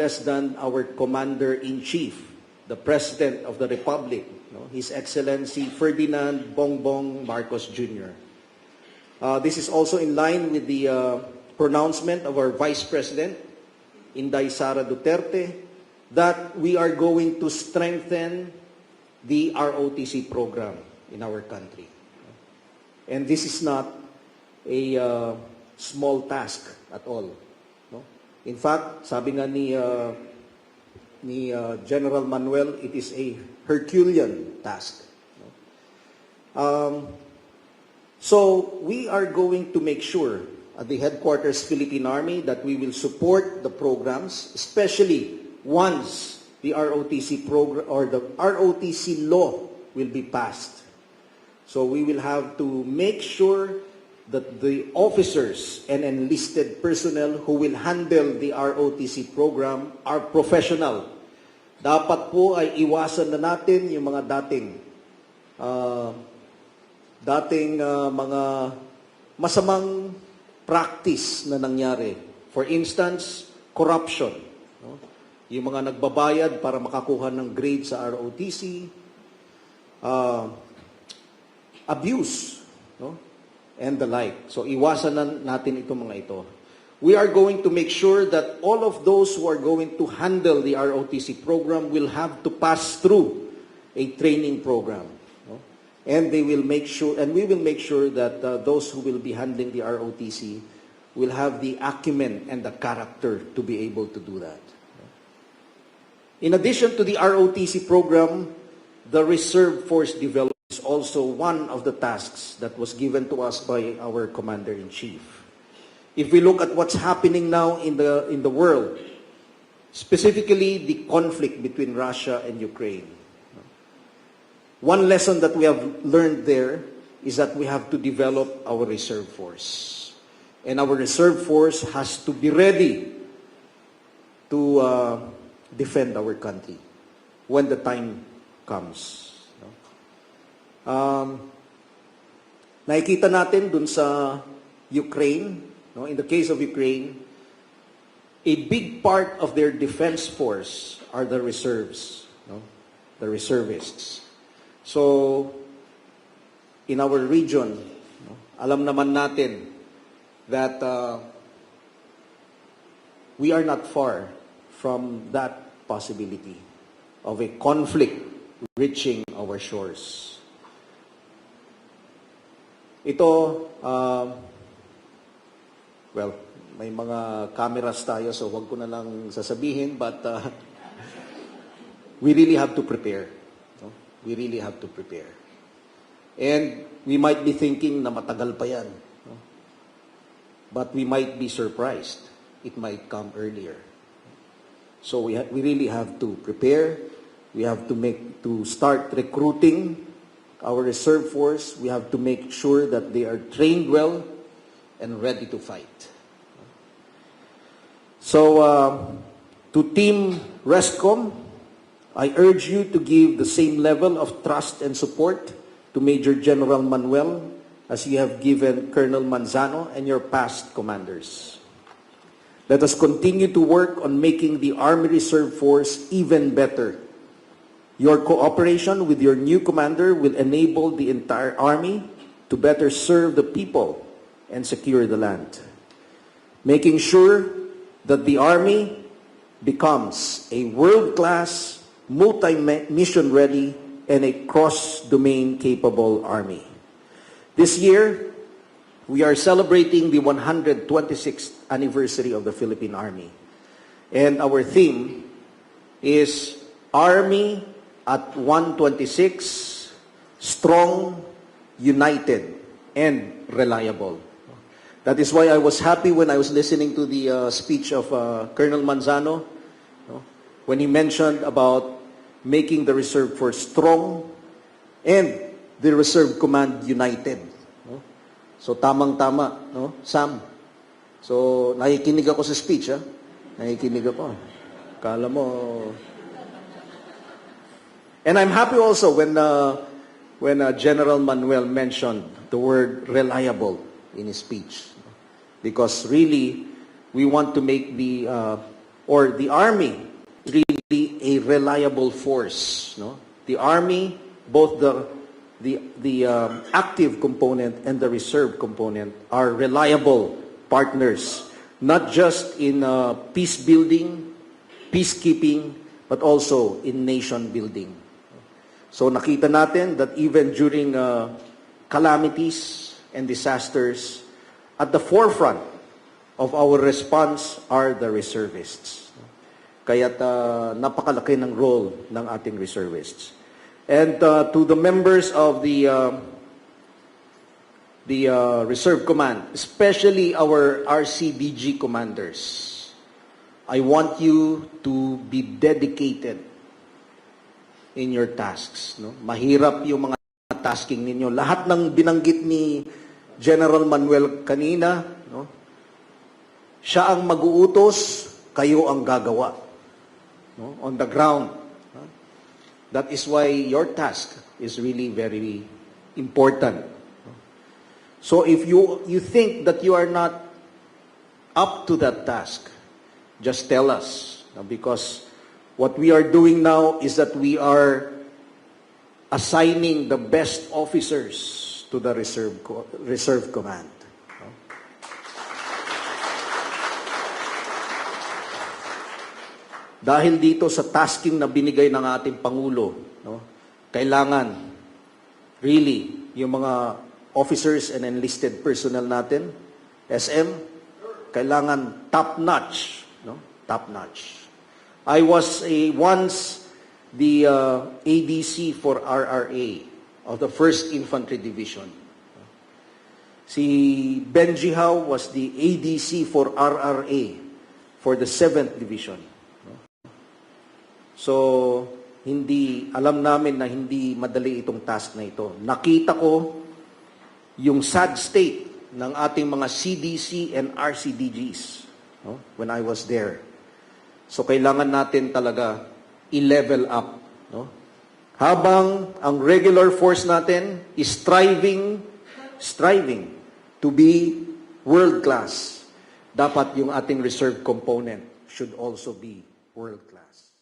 less than our Commander-in-Chief, the President of the Republic, His Excellency Ferdinand Bongbong Marcos Jr. This is also in line with the pronouncement of our Vice President, Inday Sara Duterte, that we are going to strengthen the ROTC program in our country. And this is not a small task at all. In fact, sabi nga ni General Manuel, it is a Herculean task. So we are going to make sure at the headquarters Philippine Army that we will support the programs, especially once the ROTC program or the ROTC law will be passed. So we will have to make sure that the officers and enlisted personnel who will handle the ROTC program are professional. Dapat po ay iwasan na natin yung mga dating mga masamang practice na nangyari. For instance, corruption. Yung mga nagbabayad para makakuha ng grade sa ROTC, abuse, and the like. So iwasan na natin itong mga ito. We are going to make sure that all of those who are going to handle the ROTC program will have to pass through a training program. And they will make sure, and we will make sure that those who will be handling the ROTC will have the acumen and the character to be able to do that. In addition to the ROTC program, the Reserve Force development is also one of the tasks that was given to us by our Commander-in-Chief. If we look at what's happening now in the world, specifically the conflict between Russia and Ukraine, one lesson that we have learned there is that we have to develop our reserve force. And our reserve force has to be ready to defend our country when the time comes. Nakikita natin dun sa Ukraine, in the case of Ukraine, a big part of their defense force are the reserves, the reservists. So, in our region, alam naman natin that we are not far from that possibility of a conflict reaching our shores. Ito, well, may mga cameras tayo, so wag ko na lang sasabihin, but we really have to prepare. We really have to prepare. And we might be thinking na matagal pa yan. But we might be surprised. It might come earlier. So we really have to prepare. We have to start recruiting our reserve force. We have to make sure that they are trained well and ready to fight. So to Team Rescom, I urge you to give the same level of trust and support to Major General Manuel as you have given Colonel Manzano and your past commanders. Let us continue to work on making the Army Reserve Force even better. Your cooperation with your new commander will enable the entire Army to better serve the people and secure the land, making sure that the Army becomes a world-class, multi-mission ready, and a cross-domain capable Army. This year, we are celebrating the 126th anniversary of the Philippine Army. And our theme is Army at 126, strong, united, and reliable. That is why I was happy when I was listening to the speech of Colonel Manzano, when he mentioned about making the reserve force strong and the reserve command united. So tamang-tama, Sam. So nakikinig ako sa speech, Nakikinig ako. Kala mo. And I'm happy also when General Manuel mentioned the word reliable in his speech, because really we want to make the or the Army really a reliable force, no? The Army, both the active component and the reserve component are reliable partners, not just in peace building, peacekeeping, but also in nation building. So nakita natin that even during calamities and disasters, at the forefront of our response are the reservists. Kaya't napakalaki ng role ng ating reservists. And to the members of the Reserve Command, especially our RCDG commanders, I want you to be dedicated in your tasks. No? Mahirap yung mga tasking ninyo. Lahat ng binanggit ni General Manuel kanina, no? Siya ang mag-uutos, kayo ang gagawa. No? On the ground. No? That is why your task is really very important. No? So if you think that you are not up to that task, just tell us. No? Because what we are doing now is that we are assigning the best officers to the Reserve Command. Dahil dito sa tasking na binigay ng ating Pangulo, no, kailangan really yung mga officers and enlisted personnel natin, SM, kailangan top-notch. No? Top-notch. I was once the ADC for RRA of the 1st Infantry Division. Si Benji Howe was the ADC for RRA for the 7th Division. So, alam namin na hindi madali itong task na ito. Nakita ko yung sad state ng ating mga CDC and RCDGs, no, when I was there. So, kailangan natin talaga i-level up. No? Habang ang regular force natin is striving to be world-class, dapat yung ating reserve component should also be world-class.